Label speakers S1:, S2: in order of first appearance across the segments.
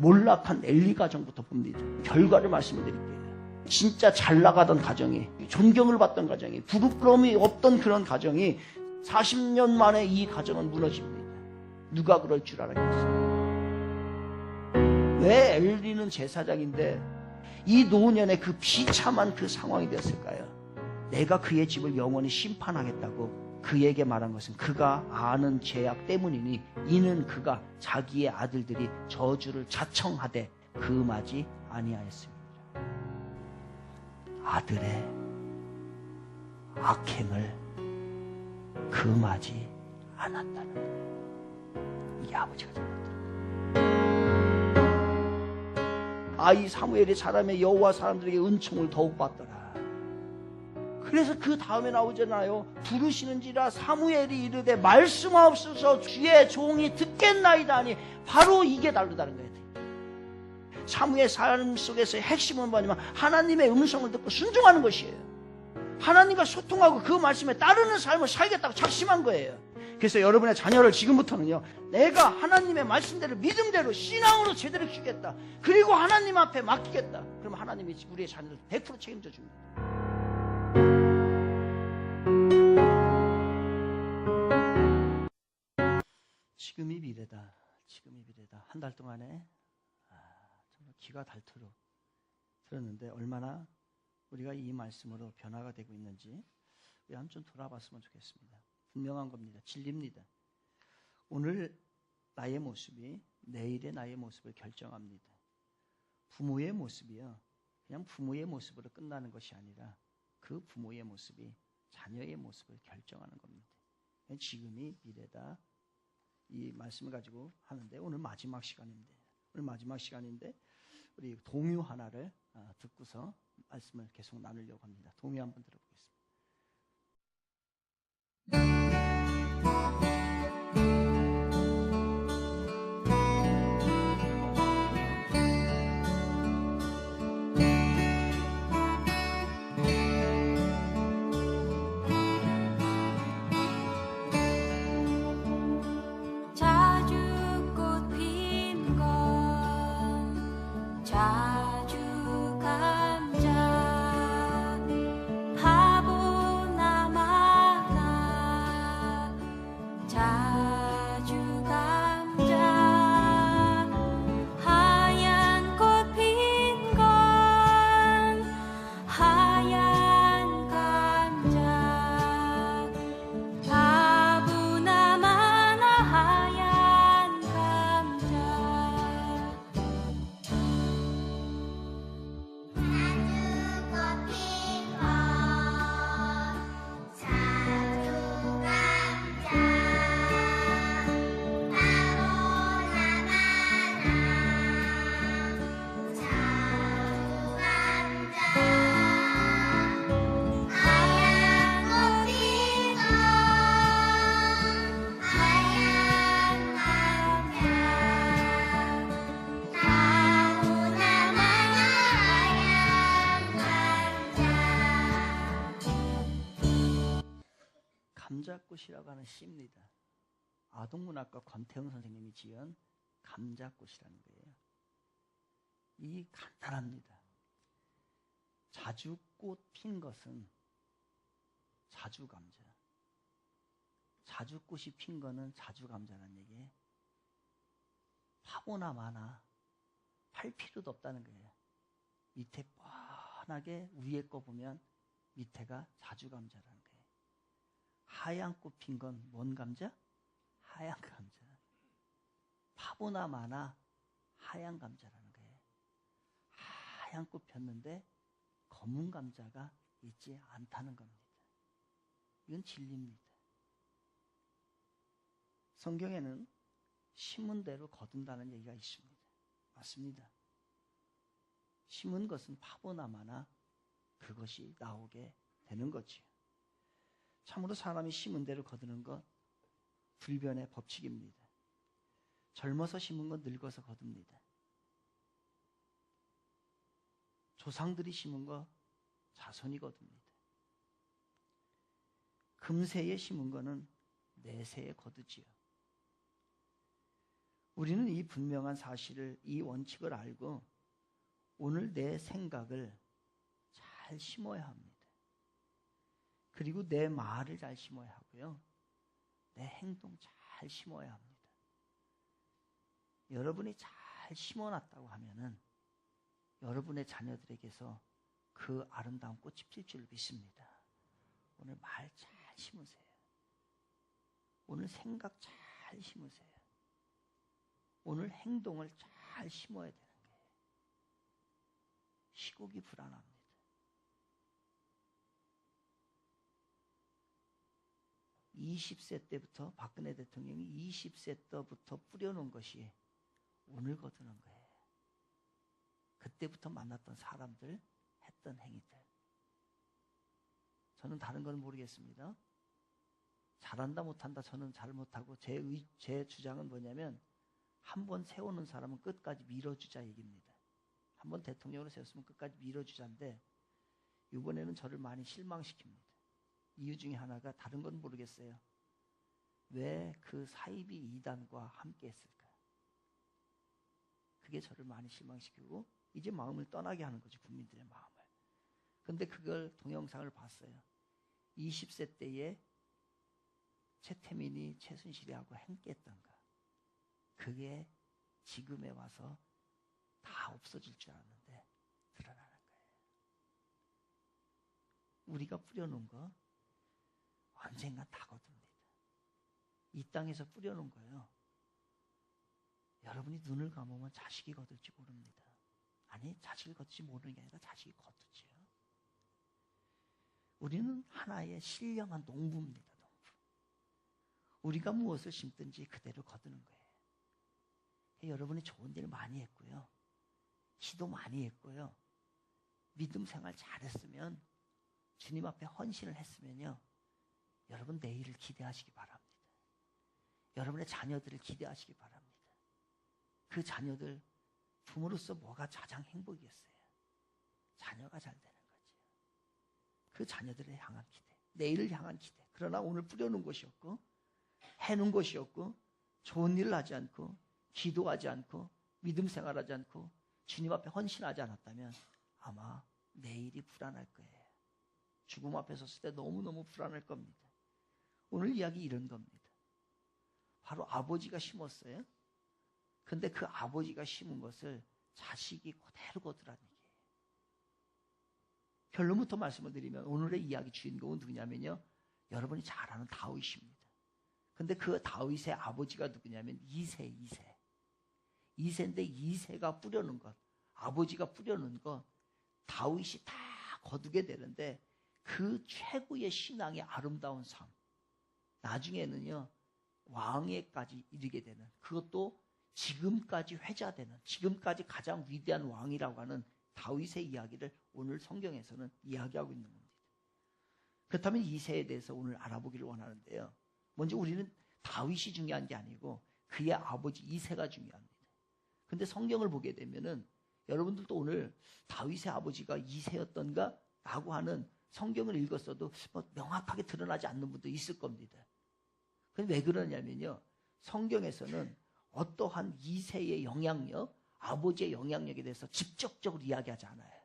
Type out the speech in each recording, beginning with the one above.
S1: 몰락한 엘리 가정부터 봅니다. 결과를 말씀을 드릴게요. 진짜 잘 나가던 가정이, 존경을 받던 가정이, 부끄러움이 없던 그런 가정이 40년 만에 이 가정은 무너집니다. 누가 그럴 줄 알았겠어요? 왜 엘리는 제사장인데 이 노년의 그 비참한 그 상황이 되었을까요? 내가 그의 집을 영원히 심판하겠다고 그에게 말한 것은 그가 아는 죄악 때문이니 이는 그가 자기의 아들들이 저주를 자청하되 금하지 아니하였습니다. 아들의 악행을 금하지 않았다는 거예요. 이게 아버지가 잘못된 거예요. 아이 사무엘이 사람의 여호와 사람들에게 은총을 더욱 받더라. 그래서 그 다음에 나오잖아요. 부르시는지라 사무엘이 이르되 말씀하옵소서 주의 종이 듣겠나이다 하니 바로 이게 다르다는 거예요. 사무엘 삶 속에서의 핵심은 뭐냐면 하나님의 음성을 듣고 순종하는 것이에요. 하나님과 소통하고 그 말씀에 따르는 삶을 살겠다고 작심한 거예요. 그래서 여러분의 자녀를 지금부터는요, 내가 하나님의 말씀대로 믿음대로 신앙으로 제대로 키우겠다. 그리고 하나님 앞에 맡기겠다. 그럼 하나님이 우리의 자녀를 100% 책임져 줍니다. 지금이 미래다. 지금이 미래다. 한 달 동안에 정말 기가 닳도록 들었는데 얼마나 우리가 이 말씀으로 변화가 되고 있는지 우리 한번 좀 돌아봤으면 좋겠습니다. 분명한 겁니다. 진리입니다. 오늘 나의 모습이 내일의 나의 모습을 결정합니다. 부모의 모습이요, 그냥 부모의 모습으로 끝나는 것이 아니라 그 부모의 모습이 자녀의 모습을 결정하는 겁니다. 지금이 미래다. 이 말씀을 가지고 하는데 오늘 마지막 시간인데 우리 동요 하나를 듣고서 말씀을 계속 나누려고 합니다. 동요 한번 들어보겠습니다. 감자꽃이라고 하는 시입니다. 아동문학가 권태영 선생님이 지은 감자꽃이라는 거예요. 이 간단합니다. 자주꽃 핀 것은 자주감자, 자주꽃이 핀 거는 자주감자라는 얘기예요. 파보나 마나 팔 필요도 없다는 거예요. 밑에 뻔하게 위에 거 보면 밑에가 자주감자라는 거예요. 하얀 꽃 핀 건 뭔 감자? 하얀 감자. 파보나 마나 하얀 감자라는 거예요. 하얀 꽃 폈는데 검은 감자가 있지 않다는 겁니다. 이건 진리입니다. 성경에는 심은 대로 거둔다는 얘기가 있습니다. 맞습니다. 심은 것은 파보나 마나 그것이 나오게 되는 거지요. 참으로 사람이 심은 대로 거두는 것 불변의 법칙입니다. 젊어서 심은 건 늙어서 거둡니다. 조상들이 심은 거 자손이 거둡니다. 금세에 심은 거는 내세에 거두지요. 우리는 이 분명한 사실을, 이 원칙을 알고 오늘 내 생각을 잘 심어야 합니다. 그리고 내 말을 잘 심어야 하고요. 내 행동 잘 심어야 합니다. 여러분이 잘 심어놨다고 하면은 여러분의 자녀들에게서 그 아름다운 꽃이 필 줄 믿습니다. 오늘 말 잘 심으세요. 오늘 생각 잘 심으세요. 오늘 행동을 잘 심어야 되는 거예요. 시국이 불안합니다. (20세) 때부터 박근혜 대통령이 20세 때부터 뿌려놓은 것이 오늘 거두는 거예요. 그때부터 만났던 사람들, 했던 행위들. 저는 다른 건 모르겠습니다. 잘한다 못한다 저는 잘 못하고 제 주장은 뭐냐면 한 번 세우는 사람은 끝까지 밀어주자 얘기입니다. 한 번 대통령으로 세웠으면 끝까지 밀어주자인데 이번에는 저를 많이 실망시킵니다. 이유 중에 하나가 다른 건 모르겠어요. 왜 그 사이비 이단과 함께 했을까? 그게 저를 많이 실망시키고 이제 마음을 떠나게 하는 거죠. 국민들의 마음을. 근데 그걸 동영상을 봤어요. 20세 때에 최태민이 최순실이하고 함께했던가. 그게 지금에 와서 다 없어질 줄 알았는데 드러나는 거예요. 우리가 뿌려놓은 거 언젠가 다 거둡니다. 이 땅에서 뿌려놓은 거예요. 여러분이 눈을 감으면 자식이 거둘지 모릅니다. 아니, 자식을 거둘지 모르는 게 아니라 자식이 거두지요. 우리는 하나의 신령한 농부입니다. 농부. 우리가 무엇을 심든지 그대로 거두는 거예요. 여러분이 좋은 일 많이 했고요. 기도 많이 했고요. 믿음 생활 잘했으면, 주님 앞에 헌신을 했으면요. 여러분 내일을 기대하시기 바랍니다. 여러분의 자녀들을 기대하시기 바랍니다. 그 자녀들, 부모로서 뭐가 가장 행복이겠어요? 자녀가 잘 되는 거죠. 그 자녀들을 향한 기대, 내일을 향한 기대. 그러나 오늘 뿌려놓은 것이었고, 해놓은 것이었고, 좋은 일을 하지 않고, 기도하지 않고, 믿음 생활하지 않고, 주님 앞에 헌신하지 않았다면 아마 내일이 불안할 거예요. 죽음 앞에 섰을 때 너무너무 불안할 겁니다. 오늘 이야기 이런 겁니다. 바로 아버지가 심었어요. 근데 그 아버지가 심은 것을 자식이 그대로 거두라는 얘기예요. 결론부터 말씀을 드리면 오늘의 이야기 주인공은 누구냐면요. 여러분이 잘 아는 다윗입니다. 근데 그 다윗의 아버지가 누구냐면 이세인데 이세가 뿌려놓은 것, 아버지가 뿌려놓은 것, 다윗이 다 거두게 되는데 그 최고의 신앙의 아름다운 삶, 나중에는요 왕에까지 이르게 되는, 그것도 지금까지 회자되는, 지금까지 가장 위대한 왕이라고 하는 다윗의 이야기를 오늘 성경에서는 이야기하고 있는 겁니다. 그렇다면 이세에 대해서 오늘 알아보기를 원하는데요. 먼저 우리는 다윗이 중요한 게 아니고 그의 아버지 이세가 중요합니다. 근데 성경을 보게 되면은 여러분들도 오늘 다윗의 아버지가 이세였던가 라고 하는 성경을 읽었어도 뭐 명확하게 드러나지 않는 분도 있을 겁니다. 근데 왜 그러냐면요. 성경에서는 어떠한 이세의 영향력, 아버지의 영향력에 대해서 직접적으로 이야기하지 않아요.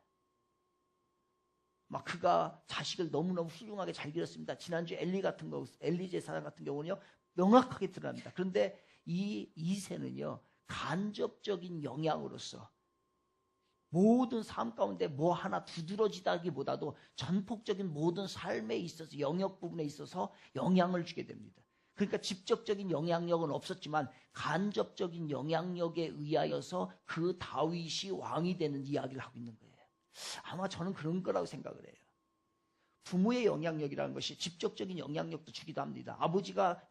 S1: 막 그가 자식을 너무너무 훌륭하게 잘 기렸습니다. 지난주 엘리 제사장 같은 경우는요, 명확하게 드러납니다. 그런데 이 이세는요, 간접적인 영향으로서 모든 삶 가운데 뭐 하나 두드러지다기보다도 전폭적인 모든 삶에 있어서, 영역 부분에 있어서 영향을 주게 됩니다. 그러니까 직접적인 영향력은 없었지만 간접적인 영향력에 의하여서 그 다윗이 왕이 되는 이야기를 하고 있는 거예요. 아마 저는 그런 거라고 생각을 해요. 부모의 영향력이라는 것이 직접적인 영향력도 주기도 합니다. 아버지가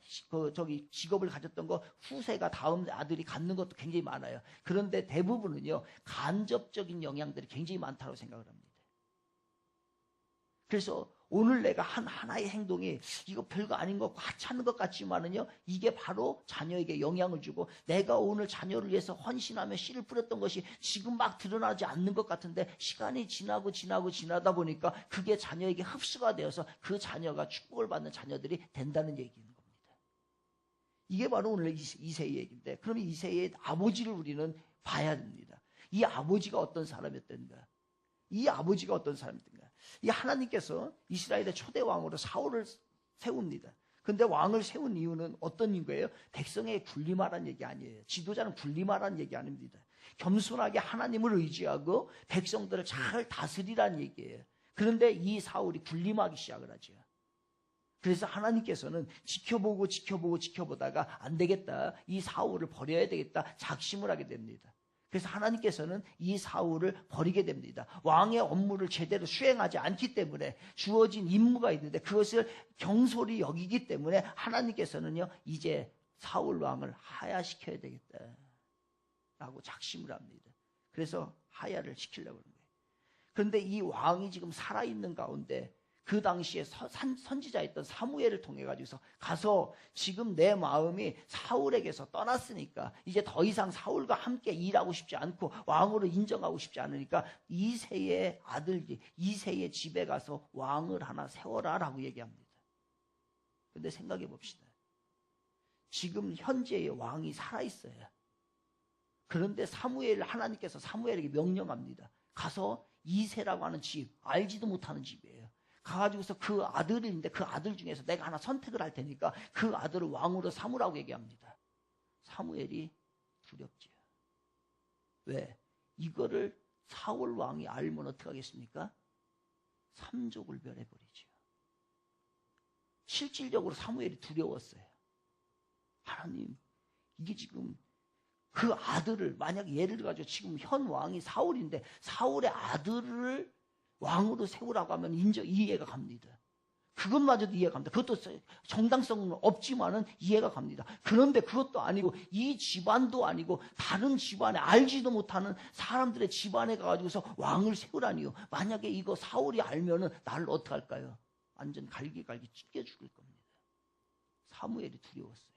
S1: 직업을 가졌던 거 후세가 다음 아들이 갖는 것도 굉장히 많아요. 그런데 대부분은요, 간접적인 영향들이 굉장히 많다고 생각을 합니다. 그래서 오늘 내가 한 하나의 행동이 이거 별거 아닌 것 같지 것 같지만은요, 이게 바로 자녀에게 영향을 주고, 내가 오늘 자녀를 위해서 헌신하며 씨를 뿌렸던 것이 지금 막 드러나지 않는 것 같은데 시간이 지나다 보니까 그게 자녀에게 흡수가 되어서 그 자녀가 축복을 받는 자녀들이 된다는 얘기인 겁니다. 이게 바로 오늘 이새의 얘기인데, 그러면 이새의 아버지를 우리는 봐야 됩니다. 이 아버지가 어떤 사람이었던가? 이 아버지가 어떤 사람이었던가? 이 하나님께서 이스라엘의 초대 왕으로 사울을 세웁니다. 근데 왕을 세운 이유는 어떤 이유예요? 백성의 군림하라는 얘기 아니에요. 지도자는 군림하라는 얘기 아닙니다. 겸손하게 하나님을 의지하고 백성들을 잘 다스리라는 얘기예요. 그런데 이 사울이 군림하기 시작을 하죠. 그래서 하나님께서는 지켜보다가 안 되겠다. 이 사울을 버려야 되겠다. 작심을 하게 됩니다. 그래서 하나님께서는 이 사울을 버리게 됩니다. 왕의 업무를 제대로 수행하지 않기 때문에 주어진 임무가 있는데 그것을 경솔히 여기기 때문에 하나님께서는요, 이제 사울 왕을 하야시켜야 되겠다라고 작심을 합니다. 그래서 하야를 시키려고 하는 거예요. 그런데 이 왕이 지금 살아있는 가운데 그 당시에 선지자였던 사무엘을 통해 가지고서 가서 지금 내 마음이 사울에게서 떠났으니까 이제 더 이상 사울과 함께 일하고 싶지 않고 왕으로 인정하고 싶지 않으니까 이새의 아들, 이새의 집에 가서 왕을 하나 세워라라고 얘기합니다. 그런데 생각해 봅시다. 지금 현재의 왕이 살아있어요. 그런데 하나님께서 사무엘에게 명령합니다. 가서 이새라고 하는 집, 알지도 못하는 집이에요. 가가지고서 그 아들이 있는데 그 아들 중에서 내가 하나 선택을 할 테니까 그 아들을 왕으로 삼으라고 얘기합니다. 사무엘이 두렵지요. 왜? 이거를 사울 왕이 알면 어떻게 하겠습니까? 삼족을 멸해버리죠. 실질적으로 사무엘이 두려웠어요. 하나님, 이게 지금 그 아들을, 만약 예를 가지고 지금 현 왕이 사울인데 사울의 아들을 왕으로 세우라고 하면 이해가 갑니다. 그것마저도 이해가 갑니다. 그것도 정당성은 없지만은 이해가 갑니다. 그런데 그것도 아니고 이 집안도 아니고 다른 집안에 알지도 못하는 사람들의 집안에 가가지고서 왕을 세우라니요. 만약에 이거 사울이 알면은 나를 어떻게 할까요? 완전 갈기갈기 찢겨 죽을 겁니다. 사무엘이 두려웠어요.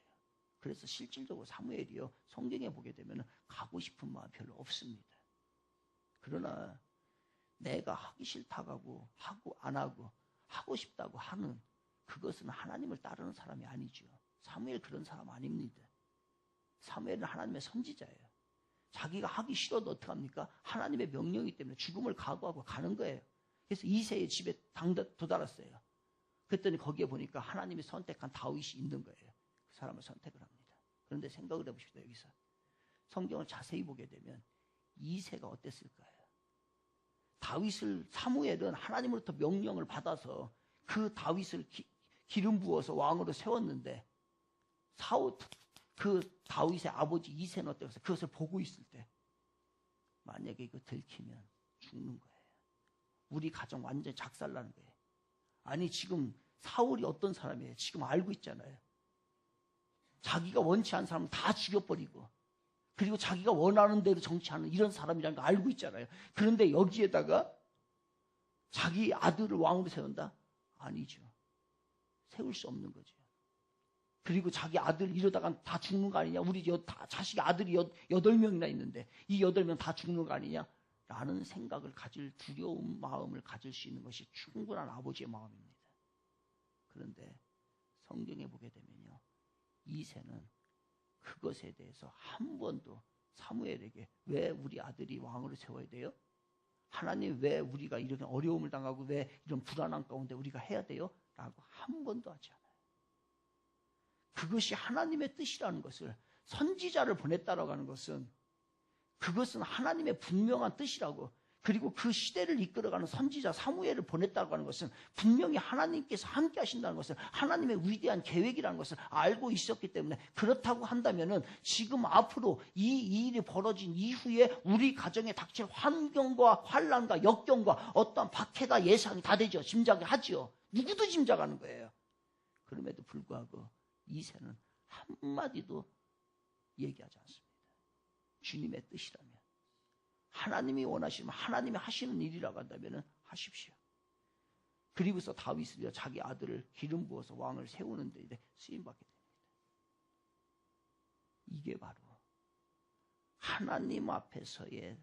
S1: 그래서 실질적으로 사무엘이요, 성경에 보게 되면 가고 싶은 마음 별로 없습니다. 그러나 내가 하기 싫다고 하고 안 하고 하고 싶다고 하는 그것은 하나님을 따르는 사람이 아니죠. 사무엘 그런 사람 아닙니다. 사무엘은 하나님의 선지자예요. 자기가 하기 싫어도 어떡합니까? 하나님의 명령이기 때문에 죽음을 각오하고 가는 거예요. 그래서 이새의 집에 도달했어요. 그랬더니 거기에 보니까 하나님이 선택한 다윗이 있는 거예요. 그 사람을 선택을 합니다. 그런데 생각을 해봅시다. 여기서 성경을 자세히 보게 되면 이새가 어땠을까요? 사무엘은 하나님으로부터 명령을 받아서 그 다윗을 기름 부어서 왕으로 세웠는데 그 다윗의 아버지 이새는 어땠어요? 그것을 보고 있을 때 만약에 이거 들키면 죽는 거예요. 우리 가정 완전히 작살나는 거예요. 아니 지금 사울이 어떤 사람이에요? 지금 알고 있잖아요. 자기가 원치 않은 사람은 다 죽여버리고 그리고 자기가 원하는 대로 정치하는 이런 사람이라는 거 알고 있잖아요. 그런데 여기에다가 자기 아들을 왕으로 세운다? 아니죠. 세울 수 없는 거죠. 그리고 자기 아들 이러다가 다 죽는 거 아니냐? 우리 자식이 아들이 8명이나 있는데 이 8명 다 죽는 거 아니냐? 라는 생각을 가질 두려운 마음을 가질 수 있는 것이 충분한 아버지의 마음입니다. 그런데 성경에 보게 되면요. 이새는 그것에 대해서 한 번도 사무엘에게 왜 우리 아들이 왕으로 세워야 돼요? 하나님 왜 우리가 이런 어려움을 당하고 왜 이런 불안한 가운데 우리가 해야 돼요? 라고 한 번도 하지 않아요. 그것이 하나님의 뜻이라는 것을 선지자를 보냈다라고 하는 것은 그것은 하나님의 분명한 뜻이라고 그리고 그 시대를 이끌어가는 선지자 사무엘을 보냈다고 하는 것은 분명히 하나님께서 함께 하신다는 것을 하나님의 위대한 계획이라는 것을 알고 있었기 때문에 그렇다고 한다면은 지금 앞으로 이 일이 벌어진 이후에 우리 가정에 닥칠 환경과 환난과 역경과 어떠한 박해가 예상이 다 되죠. 짐작이 하죠. 누구도 짐작하는 거예요. 그럼에도 불구하고 이새는 한마디도 얘기하지 않습니다. 주님의 뜻이라면 하나님이 원하시면 하나님이 하시는 일이라고 한다면 하십시오. 그리고서 다윗을요 자기 아들을 기름 부어서 왕을 세우는 데 쓰임받게 됩니다. 이게 바로 하나님 앞에서의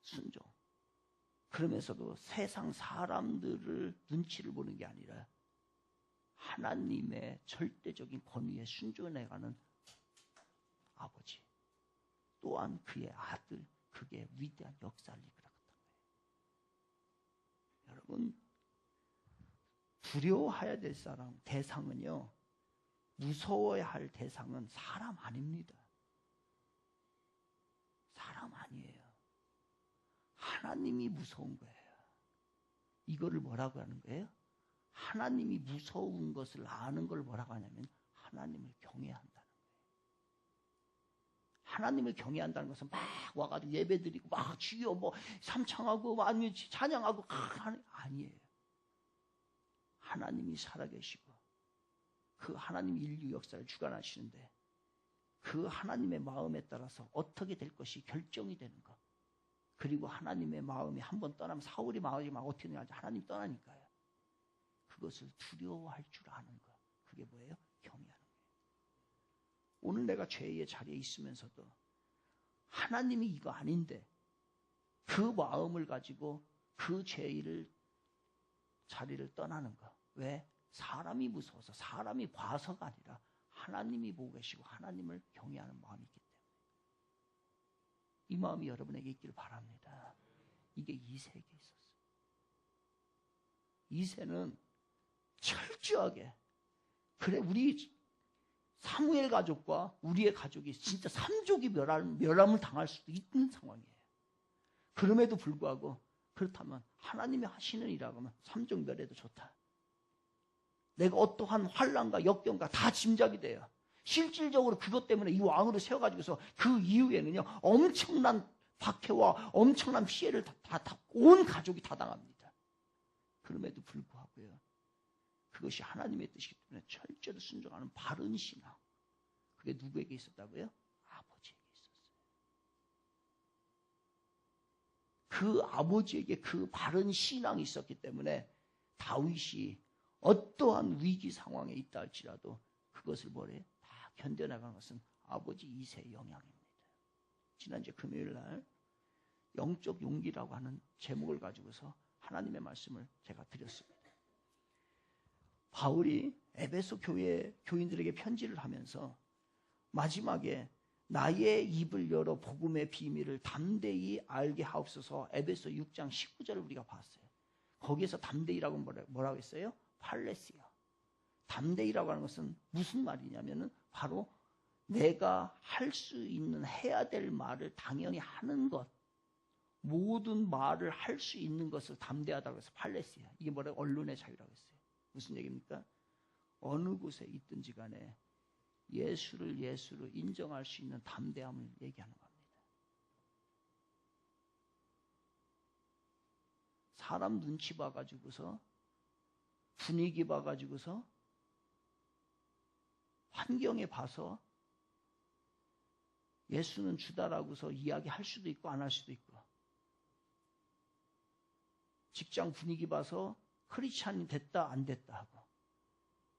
S1: 순종. 그러면서도 세상 사람들을 눈치를 보는 게 아니라 하나님의 절대 절대적인 권위에 순종해가는 아버지, 또한 그의 아들, 그게 위대한 역사를 이끌어갔던 거예요. 여러분, 두려워해야 될 대상은요, 무서워야 할 대상은 사람 아닙니다. 사람 아니에요. 하나님이 무서운 거예요. 이거를 뭐라고 하는 거예요? 하나님이 무서운 것을 아는 걸 뭐라고 하냐면 하나님을 경외한다는 거예요. 하나님을 경외한다는 것은 막 와가지고 예배드리고 막 주여 뭐 삼창하고 아니면 찬양하고 아니에요. 하나님이 살아계시고 그 하나님 인류 역사를 주관하시는데 그 하나님의 마음에 따라서 어떻게 될 것이 결정이 되는 것. 그리고 하나님의 마음이 한번 떠나면 사울이 마지막 어떻게 되는지 하나님 떠나니까요. 그것을 두려워할 줄 아는 것. 그게 뭐예요? 경외하는 거예요. 오늘 내가 죄의 자리에 있으면서도 하나님이 이거 아닌데 그 마음을 가지고 그 죄의 자리를 떠나는 것. 왜? 사람이 무서워서 사람이 봐서가 아니라 하나님이 보고 계시고 하나님을 경외하는 마음이 있기 때문에 이 마음이 여러분에게 있기를 바랍니다. 이게 이새에게 있었어요. 이새는 철저하게 그래 우리 사무엘 가족과 우리의 가족이 진짜 삼족이 멸함을 당할 수도 있는 상황이에요. 그럼에도 불구하고 그렇다면 하나님이 하시는 일이라고 하면 삼족 멸해도 좋다. 내가 어떠한 환난과 역경과 다 짐작이 돼요. 실질적으로 그것 때문에 이 왕으로 세워가지고서 그 이후에는요 엄청난 박해와 엄청난 피해를 온 가족이 다 당합니다. 그럼에도 불구하고요 그것이 하나님의 뜻이기 때문에 철저히 순종하는 바른 신앙. 그게 누구에게 있었다고요? 아버지에게 있었어요. 그 아버지에게 그 바른 신앙이 있었기 때문에 다윗이 어떠한 위기 상황에 있다 할지라도 그것을 뭐래요? 다 견뎌나가는 것은 아버지 이새의 영향입니다. 지난주 금요일 날 영적 용기라고 하는 제목을 가지고서 하나님의 말씀을 제가 드렸습니다. 바울이 에베소 교회 교인들에게 편지를 하면서 마지막에 나의 입을 열어 복음의 비밀을 담대히 알게 하옵소서 에베소 6장 19절을 우리가 봤어요. 거기에서 담대히라고 뭐라고 했어요? 팔레시아. 담대히라고 하는 것은 무슨 말이냐면은 바로 내가 할 수 있는 해야 될 말을 당연히 하는 것. 모든 말을 할 수 있는 것을 담대하다고 해서 팔레시아. 이게 뭐라고 언론의 자유라고 했어요. 무슨 얘기입니까? 어느 곳에 있든지 간에 예수를 예수로 인정할 수 있는 담대함을 얘기하는 겁니다. 사람 눈치 봐가지고서 분위기 봐가지고서 환경에 봐서 예수는 주다라고서 이야기할 수도 있고 안 할 수도 있고 직장 분위기 봐서 크리스찬이 됐다 안 됐다 하고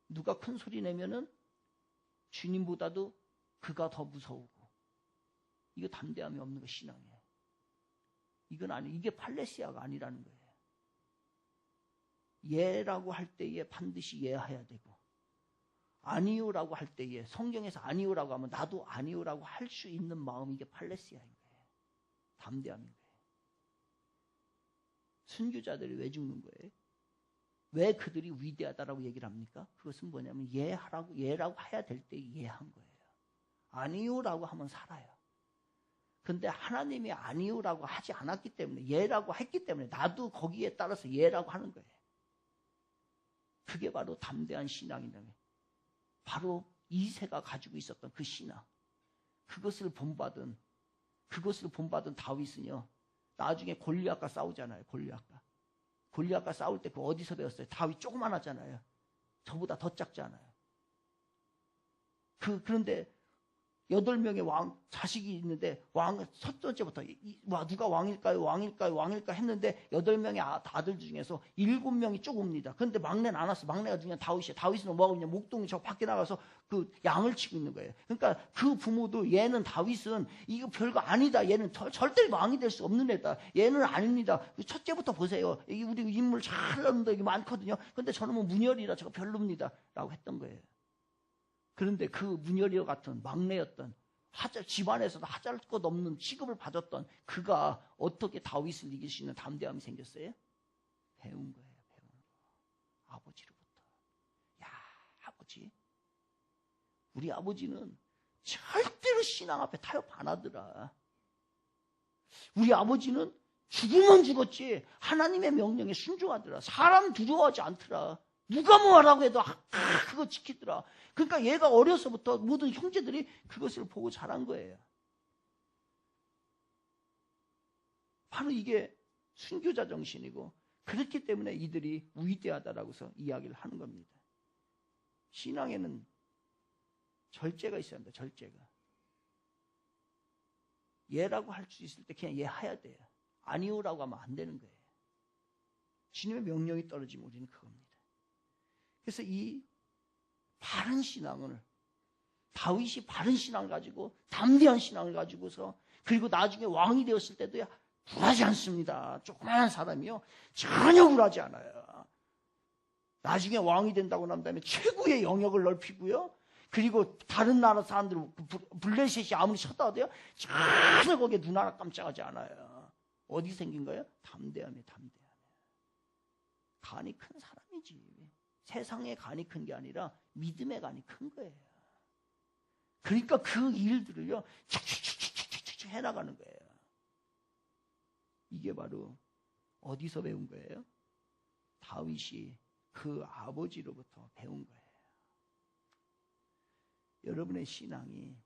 S1: 누가 큰 소리 내면은 주님보다도 그가 더 무서우고 이거 담대함이 없는 거 신앙이에요. 이건 아니 이게 팔레시아가 아니라는 거예요. 예라고 할 때에 반드시 예해야 되고 아니요라고 할 때에 성경에서 아니요라고 하면 나도 아니요라고 할 수 있는 마음이 이게 팔레시아인 거예요. 담대함인 거예요. 순교자들이 왜 죽는 거예요? 왜 그들이 위대하다라고 얘기를 합니까? 그것은 뭐냐면 예라고 해야 될 때 예한 거예요. 아니요라고 하면 살아요. 근데 하나님이 아니요라고 하지 않았기 때문에 예라고 했기 때문에 나도 거기에 따라서 예라고 하는 거예요. 그게 바로 담대한 신앙이라는 거예요. 바로 이새가 가지고 있었던 그 신앙. 그것을 본받은 다윗은요. 나중에 골리앗과 싸우잖아요. 골리앗과 싸울 때 그 어디서 배웠어요? 다윗 조그만하잖아요. 저보다 더 작잖아요. 그런데 8명의 자식이 있는데 첫 번째부터 누가 왕일까요 했는데 8명의 아들 중에서 7명이 쪼급니다. 그런데 막내는 안 왔어. 막내가 누구냐? 다윗이야. 다윗은 뭐하고 있냐? 목동이 저 밖에 나가서 그 양을 치고 있는 거예요. 그러니까 그 부모도 다윗은 이거 별거 아니다. 얘는 절대 왕이 될 수 없는 애다. 얘는 아닙니다. 첫째부터 보세요. 우리 인물 잘하는데 이게 많거든요. 근데 저는 문열이라 저거 별로입니다. 라고 했던 거예요. 그런데 그 문열이와 같은 막내였던 집안에서도 하잘 것 없는 취급을 받았던 그가 어떻게 다윗을 이길 수 있는 담대함이 생겼어요? 배운 거예요. 배운 거. 아버지로부터. 야, 아버지. 우리 아버지는 절대로 신앙 앞에 타협 안 하더라. 우리 아버지는 죽으면 죽었지 하나님의 명령에 순종하더라. 사람 두려워하지 않더라. 누가 뭐 하라고 해도 그거 지키더라. 그러니까 얘가 어려서부터 모든 형제들이 그것을 보고 자란 거예요. 바로 이게 순교자 정신이고 그렇기 때문에 이들이 위대하다라고서 이야기를 하는 겁니다. 신앙에는 절제가 있어야 한다. 절제가. 예라고 할 수 있을 때 그냥 예 해야 돼요. 아니오라고 하면 안 되는 거예요. 주님의 명령이 떨어지면 우리는 그겁니다. 그래서 이 바른 신앙을 다윗이 바른 신앙을 가지고 담대한 신앙을 가지고서 그리고 나중에 왕이 되었을 때도 굴하지 않습니다. 조그마한 사람이요 전혀 굴하지 않아요. 나중에 왕이 된다고 난 다음에 최고의 영역을 넓히고요. 그리고 다른 나라 사람들 블레셋이 아무리 쳤다 하도요 전혀 거기에 눈 하나 깜짝하지 않아요. 어디 생긴 거예요? 담대함이에요. 담대함. 간이 큰 사람이지. 세상의 간이 큰 게 아니라 믿음의 간이 큰 거예요. 그러니까 그 일들을요 촥촥촥촥촥 해나가는 거예요. 이게 바로 어디서 배운 거예요? 다윗이 그 아버지로부터 배운 거예요. 여러분의 신앙이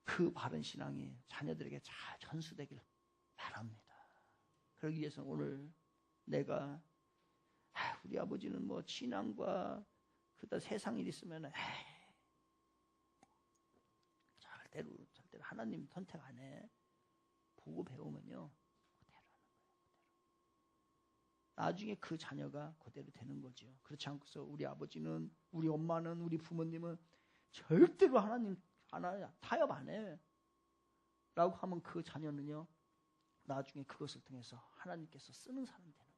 S1: 그 바른 신앙이 자녀들에게 잘 전수되길 바랍니다. 그러기 위해서는 오늘 내가 우리 아버지는 뭐 신앙과 그다 세상 일 있으면 절대로 하나님 선택 안 해. 보고 배우면요 그대로 하는 거예요. 나중에 그 자녀가 그대로 되는 거죠. 그렇지 않고서 우리 아버지는 우리 엄마는 우리 부모님은 절대로 하나님 타협 안 해. 라고 하면 그 자녀는요 나중에 그것을 통해서 하나님께서 쓰는 사람이 되는 거예요.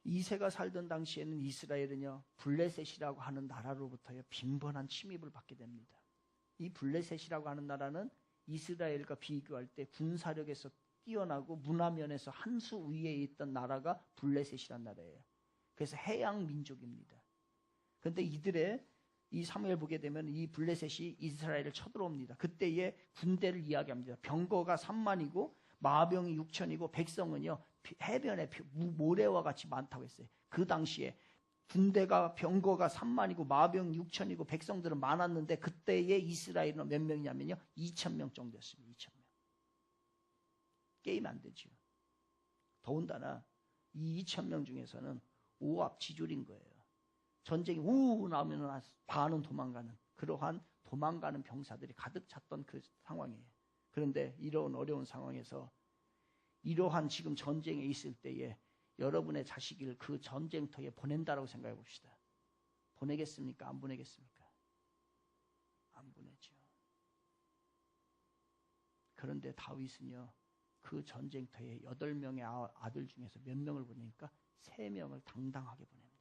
S1: 이새가 살던 당시에는 이스라엘은요 블레셋이라고 하는 나라로부터요 빈번한 침입을 받게 됩니다. 이 블레셋이라고 하는 나라는 이스라엘과 비교할 때 군사력에서 뛰어나고 문화면에서 한 수 위에 있던 나라가 블레셋이란 나라예요. 그래서 해양 민족입니다. 그런데 이들의 이 사무엘 보게 되면 이 블레셋이 이스라엘을 쳐들어옵니다. 그때의 군대를 이야기합니다. 병거가 3만이고 마병이 6천이고 백성은요 해변에 모래와 같이 많다고 했어요. 그 당시에 군대가 병거가 3만이고 마병이 6천이고 백성들은 많았는데 그때의 이스라엘은 몇 명이냐면요 2,000명 정도였습니다. 2,000명. 게임 안 되죠. 더군다나 이 2,000명 중에서는 오합지졸인 거예요. 전쟁이 우 나오면 반은 도망가는 그러한 도망가는 병사들이 가득 찼던 그 상황이에요. 그런데 이런 어려운 상황에서 이러한 지금 전쟁에 있을 때에 여러분의 자식을 그 전쟁터에 보낸다라고 생각해 봅시다. 보내겠습니까? 안 보내겠습니까? 안 보내죠. 그런데 다윗은요 그 전쟁터에 8명의 아들 중에서 몇 명을 보내니까 3명을 당당하게 보냅니다.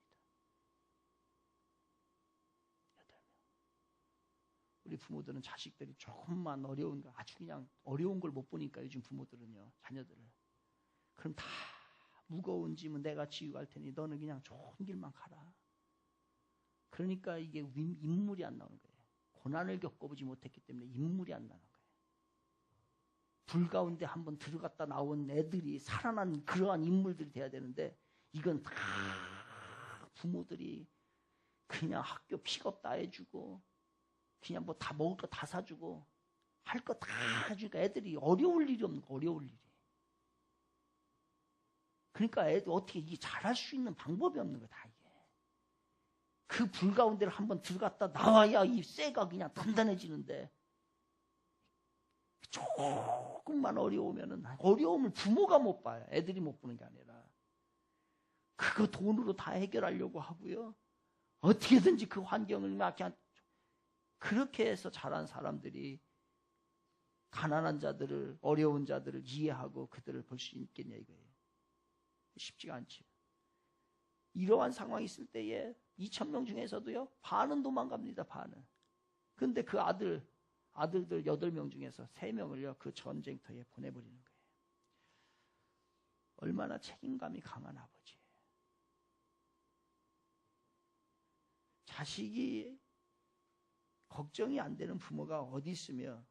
S1: 8명. 우리 부모들은 자식들이 조금만 어려운 거 아주 그냥 어려운 걸 못 보니까 요즘 부모들은요 자녀들을 그럼 다 무거운 짐은 내가 지고 갈 테니 너는 그냥 좋은 길만 가라. 그러니까 이게 인물이 안 나오는 거예요. 고난을 겪어보지 못했기 때문에 인물이 안 나오는 거예요. 불 가운데 한번 들어갔다 나온 애들이 살아난 그러한 인물들이 돼야 되는데 이건 다 부모들이 그냥 학교 픽업 다 해주고 그냥 뭐 다 먹을 거 다 사주고 할 거 다 해주니까 애들이 어려울 일이 없는 거 어려울 일이. 그러니까 애들 어떻게 이게 잘할 수 있는 방법이 없는 거야, 다 이게. 그 불 가운데를 한번 들어갔다 나와야 이 쇠가 그냥 단단해지는데 조금만 어려우면은 어려움을 부모가 못 봐요. 애들이 못 보는 게 아니라. 그거 돈으로 다 해결하려고 하고요. 어떻게든지 그 환경을 막 그냥 그렇게 해서 자란 사람들이 가난한 자들을 어려운 자들을 이해하고 그들을 볼 수 있겠냐 이거예요. 쉽지가 않죠. 이러한 상황이 있을 때에 2,000명 중에서도요, 반은 도망갑니다, 반은. 근데 그 아들들 8명 중에서 3명을요, 그 전쟁터에 보내버리는 거예요. 얼마나 책임감이 강한 아버지예요. 자식이 걱정이 안 되는 부모가 어디 있으며,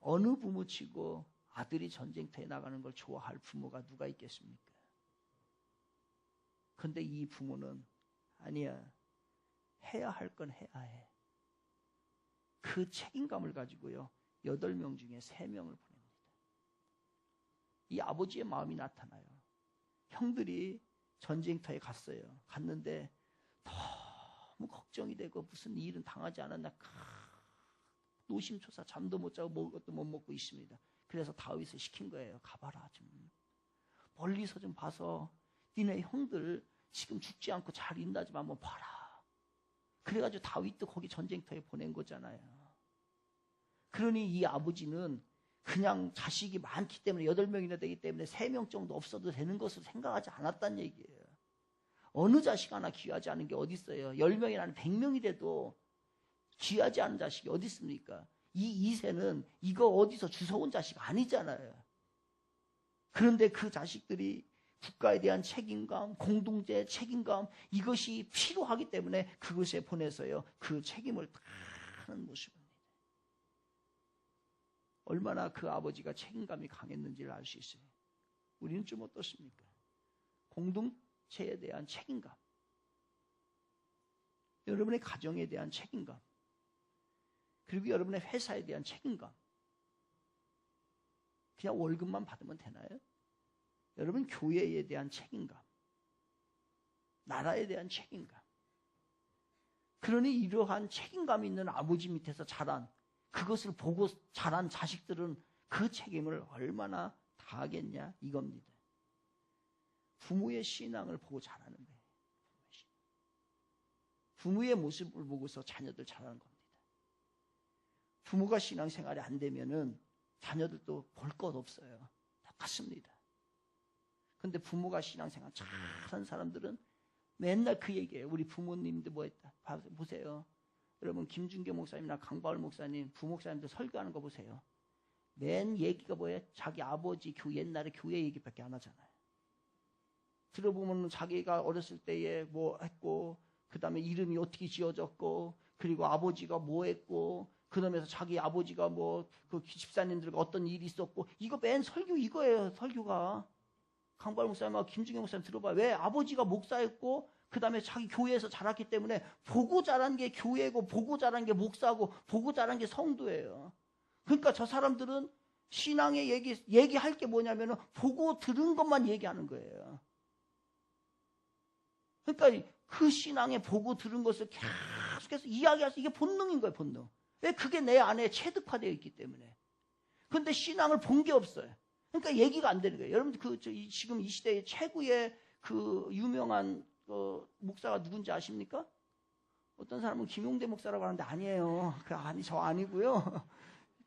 S1: 어느 부모치고 아들이 전쟁터에 나가는 걸 좋아할 부모가 누가 있겠습니까? 근데 이 부모는 아니야, 해야 할 건 해야 해. 그 책임감을 가지고요, 8명 중에 3명을 보냅니다. 이 아버지의 마음이 나타나요. 형들이 전쟁터에 갔어요. 갔는데 너무 걱정이 되고 무슨 일은 당하지 않았나, 노심초사, 잠도 못 자고 먹을 것도 못 먹고 있습니다. 그래서 다윗을 시킨 거예요. 가봐라, 좀 멀리서 좀 봐서 니네 형들 지금 죽지 않고 잘 있나지만 한번 봐라. 그래가지고 다윗도 거기 전쟁터에 보낸 거잖아요. 그러니 이 아버지는 그냥 자식이 많기 때문에 8명이나 되기 때문에 3명 정도 없어도 되는 것을 생각하지 않았다는 얘기예요. 어느 자식 하나 귀하지 않은 게 어디 있어요? 10명이나 100명이 돼도 귀하지 않은 자식이 어디 있습니까? 이 2세는 이거 어디서 주워온 자식 아니잖아요. 그런데 그 자식들이 국가에 대한 책임감, 공동체의 책임감, 이것이 필요하기 때문에 그것에 보내서요, 그 책임을 다 하는 모습입니다. 얼마나 그 아버지가 책임감이 강했는지를 알 수 있어요. 우리는 좀 어떻습니까? 공동체에 대한 책임감, 여러분의 가정에 대한 책임감, 그리고 여러분의 회사에 대한 책임감. 그냥 월급만 받으면 되나요? 여러분 교회에 대한 책임감, 나라에 대한 책임감. 그러니 이러한 책임감 있는 아버지 밑에서 자란, 그것을 보고 자란 자식들은 그 책임을 얼마나 다하겠냐 이겁니다. 부모의 신앙을 보고 자라는 거예요. 부모의 모습을 보고서 자녀들 자라는 겁니다. 부모가 신앙생활이 안 되면은 자녀들도 볼 것 없어요. 똑같습니다. 근데 부모가 신앙생활 잘한 사람들은 맨날 그 얘기예요. 우리 부모님들 뭐 했다. 보세요. 여러분 김준교 목사님이나 강바울 목사님, 부목사님들 설교하는 거 보세요. 맨 얘기가 뭐예요? 자기 아버지 옛날에 교회 얘기밖에 안 하잖아요. 들어보면 자기가 어렸을 때에 뭐 했고, 그 다음에 이름이 어떻게 지어졌고, 그리고 아버지가 뭐 했고, 그러면서 자기 아버지가 뭐 그 집사님들과 어떤 일이 있었고, 이거 맨 설교 이거예요. 설교가. 강바울 목사님하고 김중경 목사님 들어봐요. 왜? 아버지가 목사였고 그 다음에 자기 교회에서 자랐기 때문에 보고 자란 게 교회고, 보고 자란 게 목사고, 보고 자란 게 성도예요. 그러니까 저 사람들은 신앙의 얘기할 게 뭐냐면은 보고 들은 것만 얘기하는 거예요. 그러니까 그 신앙에 보고 들은 것을 계속해서 이야기할 수, 이게 본능인 거예요, 본능. 왜? 그게 내 안에 체득화되어 있기 때문에. 그런데 신앙을 본 게 없어요. 그러니까 얘기가 안 되는 거예요. 여러분 지금 이 시대의 최고의 그 유명한 목사가 누군지 아십니까? 어떤 사람은 김용대 목사라고 하는데 아니에요. 저 아니고요.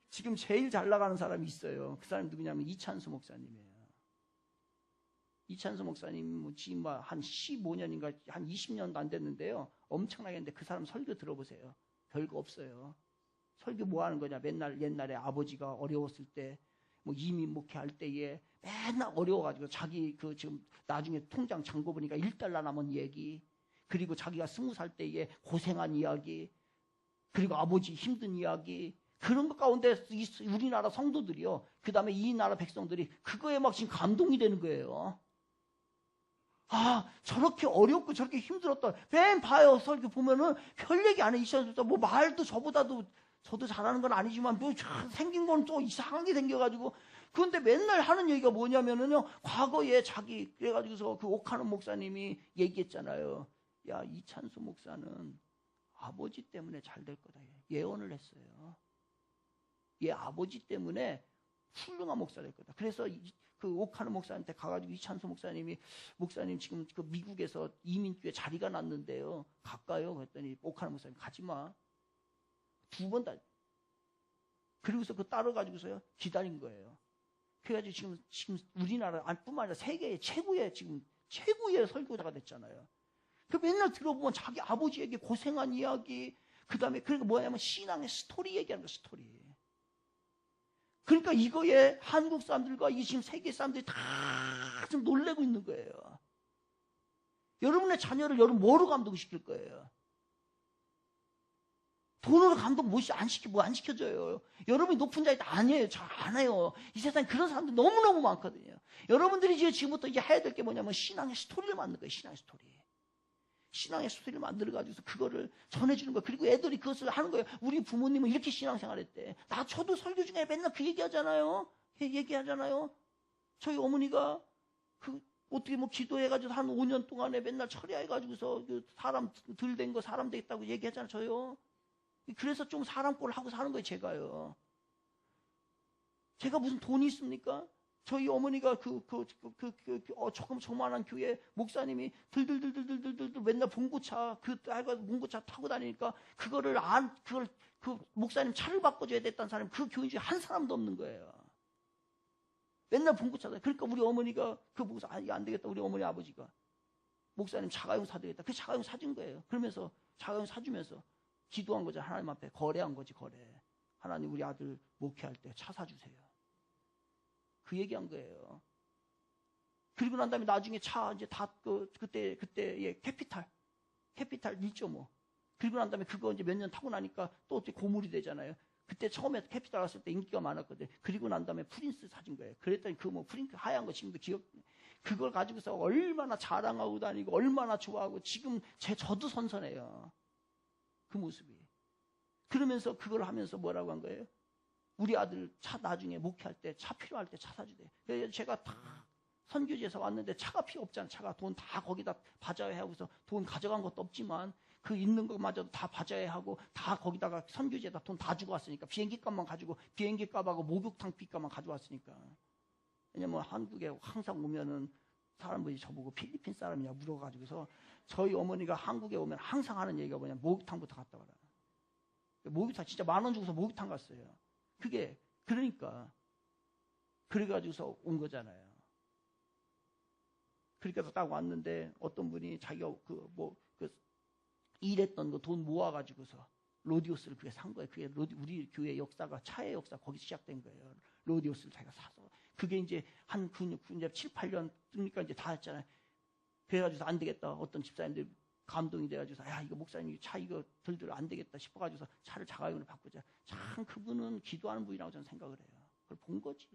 S1: 지금 제일 잘 나가는 사람이 있어요. 그 사람이 누구냐면 이찬수 목사님이에요. 이찬수 목사님 지금 한 15년인가 한 20년도 안 됐는데요. 엄청나게 했는데 그 사람 설교 들어보세요. 별거 없어요. 설교 뭐 하는 거냐? 맨날 옛날에 아버지가 어려웠을 때, 뭐 이민 목회할 때에 맨날 어려워가지고 자기 지금 나중에 통장 잔고 보니까 1달러 남은 얘기, 그리고 자기가 20살 때에 고생한 이야기, 그리고 아버지 힘든 이야기, 그런 것 가운데 우리나라 성도들이요, 그 다음에 이 나라 백성들이 그거에 막 지금 감동이 되는 거예요. 아, 저렇게 어렵고 저렇게 힘들었다. 맨 봐요. 설교 보면은 별 얘기 안 해. 뭐 말도 저도 잘하는 건 아니지만 뭐 생긴 건 또 이상하게 생겨가지고. 그런데 맨날 하는 얘기가 뭐냐면은요, 과거에 그래가지고서 그 옥하는 목사님이 얘기했잖아요. 야, 이찬수 목사는 아버지 때문에 잘 될 거다. 예언을 했어요. 얘 아버지 때문에 훌륭한 목사 될 거다. 그래서 그 옥하는 목사한테 가가지고 이찬수 목사님 지금 그 미국에서 이민교회 자리가 났는데요. 갈까요? 그랬더니 옥하는 목사님 가지 마. 2번 다. 그리고서 따라가지고서요, 기다린 거예요. 그래가지고 지금 우리나라 뿐만 아니라 세계의 최고의 지금 최고의 설교자가 됐잖아요. 그 맨날 들어보면 자기 아버지에게 고생한 이야기, 그 다음에 그러니까 뭐냐면 신앙의 스토리 얘기하는 거, 스토리. 그러니까 이거에 한국 사람들과 이 지금 세계 사람들이 다 좀 놀래고 있는 거예요. 여러분의 자녀를 여러분 뭐로 감동시킬 거예요? 돈으로 감동 안 시켜줘요. 여러분이 높은 자리도 아니에요. 잘 안 해요. 이 세상에 그런 사람들 너무너무 많거든요. 여러분들이 지금부터 이제 해야 될 게 뭐냐면 신앙의 스토리를 만드는 거예요. 신앙의 스토리. 신앙의 스토리를 만들어가지고서 그거를 전해주는 거예요. 그리고 애들이 그것을 하는 거예요. 우리 부모님은 이렇게 신앙생활 했대. 저도 설교 중에 맨날 그 얘기하잖아요. 저희 어머니가 어떻게 기도해가지고 한 5년 동안에 맨날 철야해가지고서 사람 들된 거 사람 되겠다고 얘기하잖아요. 저요. 그래서 좀 사람 꼴을 하고 사는 거예요, 제가요. 제가 무슨 돈이 있습니까? 저희 어머니가 조금 조만한 교회 목사님이 들들들들들들 맨날 봉고차, 봉고차 타고 다니니까 그걸 목사님 차를 바꿔줘야 됐다는 사람이 그 교인 중에 한 사람도 없는 거예요. 맨날 봉고차다. 그러니까 우리 어머니가 이거 안 되겠다. 우리 어머니 아버지가 목사님 자가용 사드리겠다. 그 자가용 사준 거예요. 그러면서 자가용 사주면서 기도한 거죠. 하나님 앞에 거래한 거지, 거래. 하나님 우리 아들 목회할 때 차 사주세요. 그 얘기한 거예요. 그리고 난 다음에 나중에 차 이제 다 그때 캐피탈 1.5. 그리고 난 다음에 그거 이제 몇 년 타고 나니까 또 어떻게 고물이 되잖아요. 그때 처음에 캐피탈 갔을 때 인기가 많았거든. 그리고 난 다음에 프린스 사준 거예요. 그랬더니 프린스 하얀 거 지금도 그걸 가지고서 얼마나 자랑하고 다니고 얼마나 좋아하고 지금 저도 선선해요. 그 모습이. 그러면서 그걸 하면서 뭐라고 한 거예요? 우리 아들 차 나중에 목회할 때 차 필요할 때 차 사주대. 그래서 제가 다 선교지에서 왔는데 차가 필요 없잖아. 차가 돈 다 거기다 바자회 하고서 돈 가져간 것도 없지만 그 있는 것마저도 다 바자회 하고 다 거기다가 선교지에다 돈 다 주고 왔으니까 비행기 값만 가지고 비행기 값하고 목욕탕 빚값만 가져왔으니까. 왜냐면 한국에 항상 오면은 사람들이 저보고 필리핀 사람이냐 물어가지고서 저희 어머니가 한국에 오면 항상 하는 얘기가 뭐냐면 목욕탕부터 갔다 와라. 목욕탕 진짜 10,000원 주고서 목욕탕 갔어요. 그러니까 그래가지고서 온 거잖아요. 그러니까 딱 왔는데 어떤 분이 자기가 일했던 거 돈 모아가지고서 로디오스를 그게 산 거예요. 그게 우리 교회 역사가 차의 역사 거기서 시작된 거예요. 로디오스를 자기가 사서 그게 이제 이제 7, 8년 그러니까 이제 다 했잖아요. 그래가지고서 안 되겠다. 어떤 집사님들 감동이 돼가지고서 이거 목사님 차 이거 들들 안 되겠다 싶어가지고서 차를 자가용으로 바꾸자. 참 그분은 기도하는 분이라고 저는 생각을 해요. 그걸 본 거지.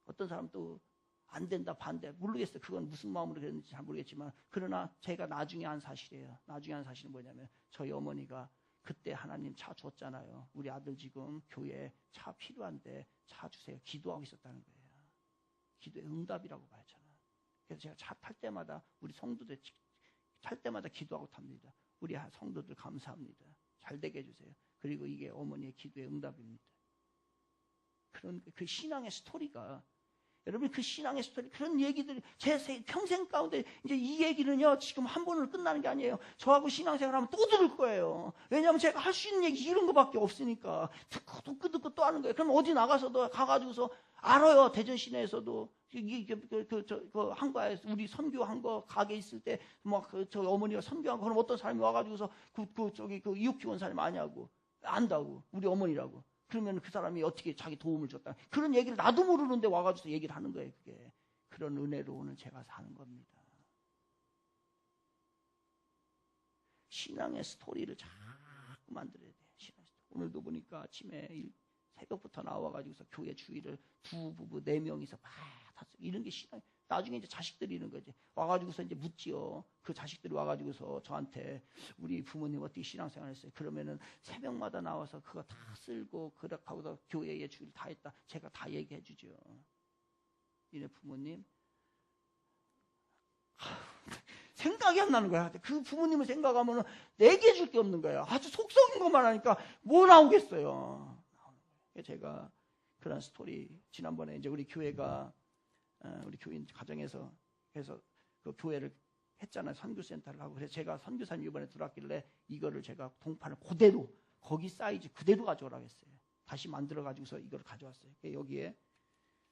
S1: 어떤 사람 또 안 된다 반대 모르겠어요. 그건 무슨 마음으로 그랬는지 잘 모르겠지만 그러나 제가 나중에 한 사실이에요. 나중에 한 사실은 뭐냐면 저희 어머니가 그때 하나님 차 줬잖아요. 우리 아들 지금 교회에 차 필요한데 차 주세요. 기도하고 있었다는 거예요. 기도의 응답이라고 봐요. 저는. 그래서 제가 차 탈 때마다 우리 성도들 탈 때마다 기도하고 탑니다. 우리 성도들 감사합니다. 잘 되게 해주세요. 그리고 이게 어머니의 기도의 응답입니다. 그런 그 신앙의 스토리가 여러분 그 신앙의 스토리 그런 얘기들이 제 평생 가운데 이제 이 얘기는요 지금 한 번으로 끝나는 게 아니에요. 저하고 신앙생활하면 또 들을 거예요. 왜냐하면 제가 할 수 있는 얘기 이런 거밖에 없으니까 듣고 또 하는 거예요. 그럼 어디 나가서도 가가지고서 알아요. 대전 시내에서도 한과에 우리 선교한 거 가게 있을 때 막 저 어머니가 선교한 거 그럼 어떤 사람이 와가지고서 이웃 기원 사람이 아니냐고 안다고 우리 어머니라고. 그러면 그 사람이 어떻게 자기 도움을 줬다. 그런 얘기를 나도 모르는데 와가지고 얘기를 하는 거예요. 그게. 그런 은혜로 오늘 제가 사는 겁니다. 신앙의 스토리를 자꾸 만들어야 돼요. 신앙의 스토리. 오늘도 보니까 아침에 새벽부터 나와가지고서 교회 주위를 두 부부 4명이서 막 탔어요. 이런 게 신앙. 나중에 이제 자식들이 이런 거지. 와가지고서 이제 묻지요. 그 자식들이 와가지고서 저한테 우리 부모님 어떻게 신앙생활 했어요? 그러면은 새벽마다 나와서 그거 다 쓸고 그렇게 하고서 교회에 주일 다 했다. 제가 다 얘기해 주죠. 이네 부모님. 생각이 안 나는 거야. 그 부모님을 생각하면은 내게 줄 게 없는 거예요. 아주 속 썩인 것만 하니까 뭐 나오겠어요. 제가 그런 스토리 지난번에 이제 우리 교회가 우리 교인 가정에서 해서 그 교회를 했잖아요. 선교센터를 하고 그래서 제가 선교사님 이번에 들어왔길래 이거를 제가 동판을 그대로 거기 사이즈 그대로 가져오라고 했어요. 다시 만들어 가지고서 이걸 가져왔어요. 여기에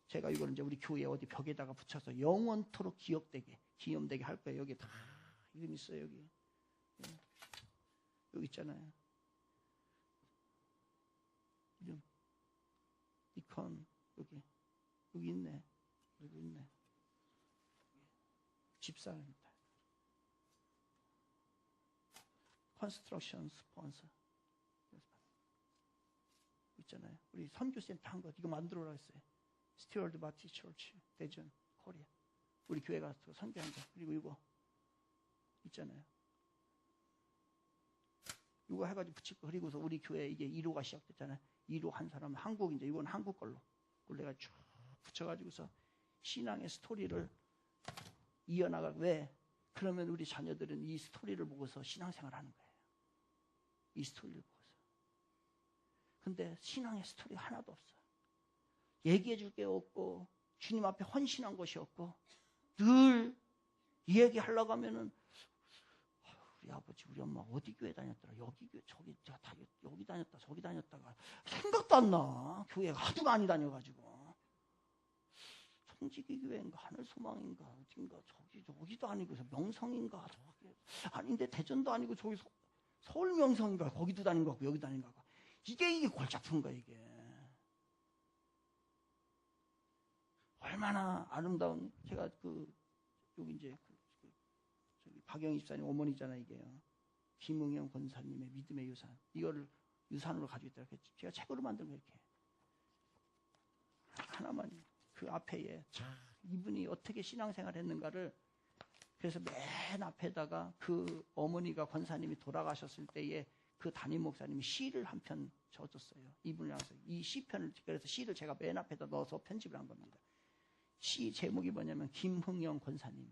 S1: 제가 이걸 이제 우리 교회 어디 벽에다가 붙여서 영원토록 기념되게 할 거예요. 여기 다 이름 있어요. 여기. 여기 있잖아요. 이름. 이컨 여기 있네. 여기 있네. 집사입니다. 컨스트럭션 스폰서 있잖아요. 우리 선교센터 한 거 이거 만들어라 했어요. 스튜어드 바티 처치 대전 코리아. 우리 교회 가서 선교한 거. 그리고 이거 있잖아요. 이거 해가지고 붙일 거. 그리고서 우리 교회 이게 1호가 시작됐잖아요. 1호 한 사람은 한국인데 이건 한국 걸로. 그걸 내가 쭉 붙여가지고서 신앙의 스토리를 이어나가. 왜? 그러면 우리 자녀들은 이 스토리를 보고서 신앙생활 하는 거예요. 이 스토리를 보고서. 근데 신앙의 스토리가 하나도 없어. 얘기해 줄 게 없고 주님 앞에 헌신한 것이 없고 늘 얘기하려고 하면은 우리 아버지 우리 엄마 어디 교회 다녔더라. 여기 교회 저기 여기 다녔다 저기 다녔다가 생각도 안 나. 교회가 하도 많이 다녀가지고 성지기 교회인가 하늘소망인가 어딘가 저기도 아니고 명성인가 저기 아닌데 대전도 아니고 저기 서울 명성인가 거기도 다닌 것 같고 여기 다닌 것 같고 이게 골치 아픈 거야 이게. 얼마나 아름다운 제가 여기 이제 저기 박영희 집사님 어머니잖아 이게요. 김응영 권사님의 믿음의 유산 이거를 유산으로 가지고 있더라. 제가 책으로 만든 거 이렇게 하나만 그 앞에 이분이 어떻게 신앙생활 했는가를 그래서 맨 앞에다가 그 어머니가 권사님이 돌아가셨을 때에 그 담임 목사님이 시를 한 편 적었어요. 이분을 향해서 이 시편을 그래서 시를 제가 맨 앞에다 넣어서 편집을 한 겁니다. 시 제목이 뭐냐면 김흥영 권사님의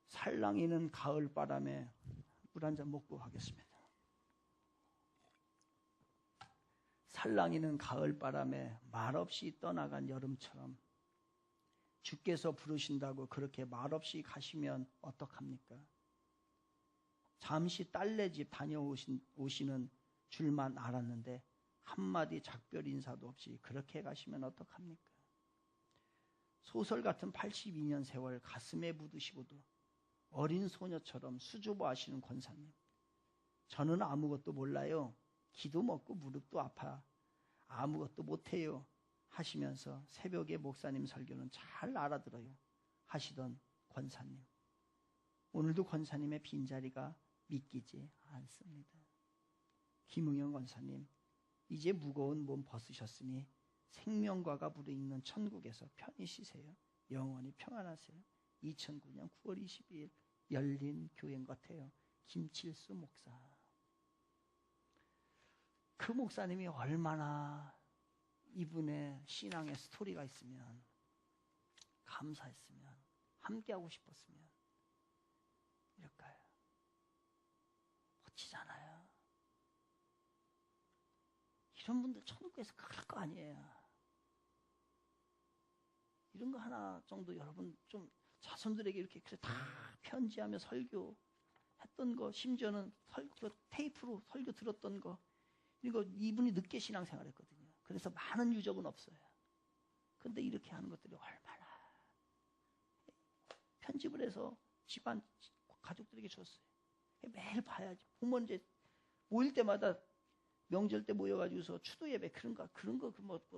S1: 살랑이는 가을바람에 물 한 잔 먹고 하겠습니다. 살랑이는 가을바람에 말없이 떠나간 여름처럼 주께서 부르신다고 그렇게 말없이 가시면 어떡합니까? 잠시 딸네 집 다녀오시는 줄만 알았는데 한마디 작별 인사도 없이 그렇게 가시면 어떡합니까? 소설 같은 82년 세월 가슴에 묻으시고도 어린 소녀처럼 수줍어하시는 권사님. 저는 아무것도 몰라요. 기도 먹고 무릎도 아파. 아무것도 못해요. 하시면서 새벽에 목사님 설교는 잘 알아들어요. 하시던 권사님. 오늘도 권사님의 빈자리가 믿기지 않습니다. 김응영 권사님, 이제 무거운 몸 벗으셨으니 생명과가 무르익는 천국에서 편히 쉬세요. 영원히 평안하세요. 2009년 9월 22일 열린 교회인 것 같아요. 김칠수 목사. 그 목사님이 얼마나 이분의 신앙의 스토리가 있으면 감사했으면 함께하고 싶었으면 이럴까요? 멋지잖아요. 이런 분들 천국에서 그럴 거 아니에요. 이런 거 하나 정도 여러분 좀 자손들에게 이렇게 다 편지하며 설교했던 거, 심지어는 테이프로 설교 들었던 거, 이거 이분이 늦게 신앙생활했거든요. 그래서 많은 유적은 없어요. 근데 이렇게 하는 것들이 얼마나 편집을 해서 집안 가족들에게 줬어요. 매일 봐야지. 보면 이제 모일 때마다 명절 때 모여가지고서 추도 예배 그런 거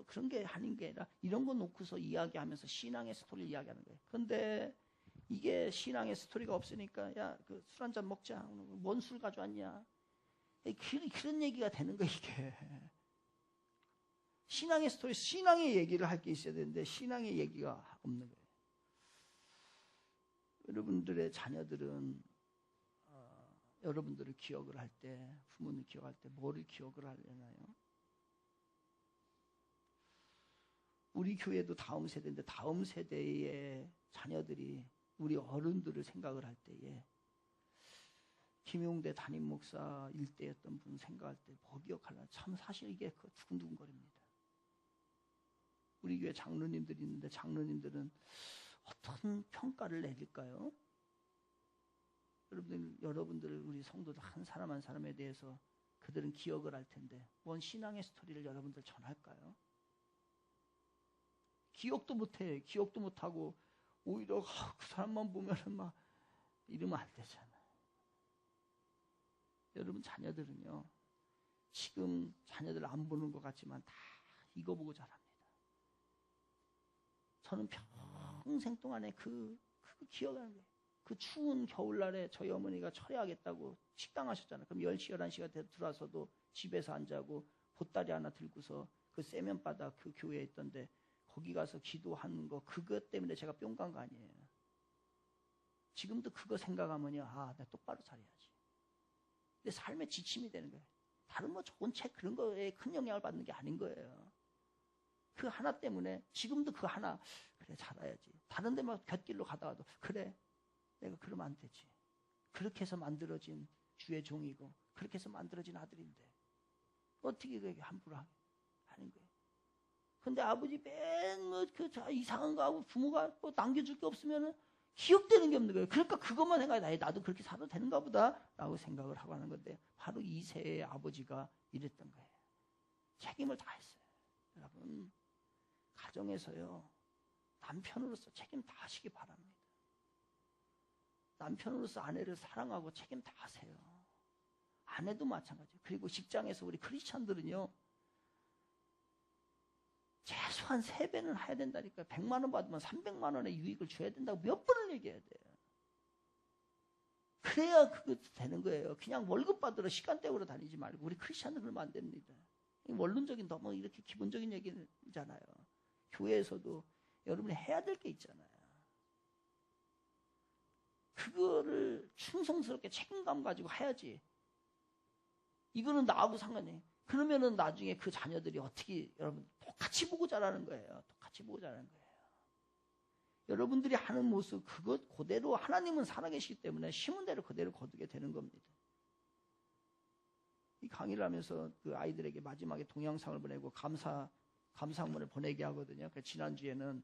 S1: 그런 게 아닌 게 아니라 이런 거 놓고서 이야기하면서 신앙의 스토리를 이야기하는 거예요. 그런데 이게 신앙의 스토리가 없으니까 야, 그 술 한잔 먹자. 뭔 술 가져왔냐? 그런 얘기가 되는 거예요, 이게. 신앙의 스토리, 신앙의 얘기를 할 게 있어야 되는데 신앙의 얘기가 없는 거예요. 여러분들의 자녀들은 여러분들을 기억을 할 때, 부모님 기억할 때 뭐를 기억을 하려나요? 우리 교회도 다음 세대인데 다음 세대의 자녀들이 우리 어른들을 생각을 할 때에 김용대 담임 목사 일대였던 분 생각할 때 뭐 기억하려나 참 사실 이게 두근두근거립니다. 우리 교회 장로님들이 있는데 장로님들은 어떤 평가를 내릴까요? 여러분들 우리 성도들 한 사람 한 사람에 대해서 그들은 기억을 할 텐데 뭔 신앙의 스토리를 여러분들 전할까요? 기억도 못해. 기억도 못하고 오히려 그 사람만 보면은 막 이러면 안 되잖아. 여러분 자녀들은요. 지금 자녀들 안 보는 것 같지만 다 이거 보고 자랍니다. 저는 평생 동안에 그거 기억하는 거예요. 그 추운 겨울날에 저희 어머니가 철회하겠다고 식당 하셨잖아요. 그럼 10시, 11시가 들어와서도 집에서 안 자고 보따리 하나 들고서 그 세면바닥 그 교회에 있던데 거기 가서 기도하는 거 그것 때문에 제가 뿅 간 거 아니에요. 지금도 그거 생각하면요. 아, 내가 똑바로 살아야지. 근데 삶의 지침이 되는 거예요. 다른 뭐 좋은 책 그런 거에 큰 영향을 받는 게 아닌 거예요. 그 하나 때문에 지금도 그 하나 그래 잘해야지. 다른 데만 곁길로 가다가도 그래 내가 그러면 안 되지. 그렇게 해서 만들어진 주의 종이고 그렇게 해서 만들어진 아들인데 어떻게 그게 함부로 하는 거예요. 근데 아버지 맨 그 이상한 거 하고 부모가 뭐 남겨줄 게 없으면은 기억되는 게 없는 거예요. 그러니까 그것만 생각해. 나도 그렇게 살아도 되는가 보다 라고 생각을 하고 하는 건데 바로 이세의 아버지가 이랬던 거예요. 책임을 다했어요. 여러분 가정에서요 남편으로서 책임 다하시기 바랍니다. 남편으로서 아내를 사랑하고 책임 다하세요. 아내도 마찬가지예요. 그리고 직장에서 우리 크리스찬들은요 최소한 3배는 해야 된다니까. 100만 원 받으면 300만 원의 유익을 줘야 된다고 몇 번을 얘기해야 돼요. 그래야 그거 되는 거예요. 그냥 월급 받으러 시간 때우러 다니지 말고. 우리 크리스찬은 그러면 안 됩니다. 원론적인 너무 이렇게 기본적인 얘기잖아요. 교회에서도 여러분이 해야 될 게 있잖아요. 그거를 충성스럽게 책임감 가지고 해야지. 이거는 나하고 상관이. 그러면은 나중에 그 자녀들이 어떻게 여러분 똑같이 보고 자라는 거예요. 똑같이 보고 자라는 거예요. 여러분들이 하는 모습 그것 그대로 하나님은 살아계시기 때문에 심은 대로 그대로 거두게 되는 겁니다. 이 강의를 하면서 그 아이들에게 마지막에 동영상을 보내고 감사문을 보내게 하거든요. 지난주에는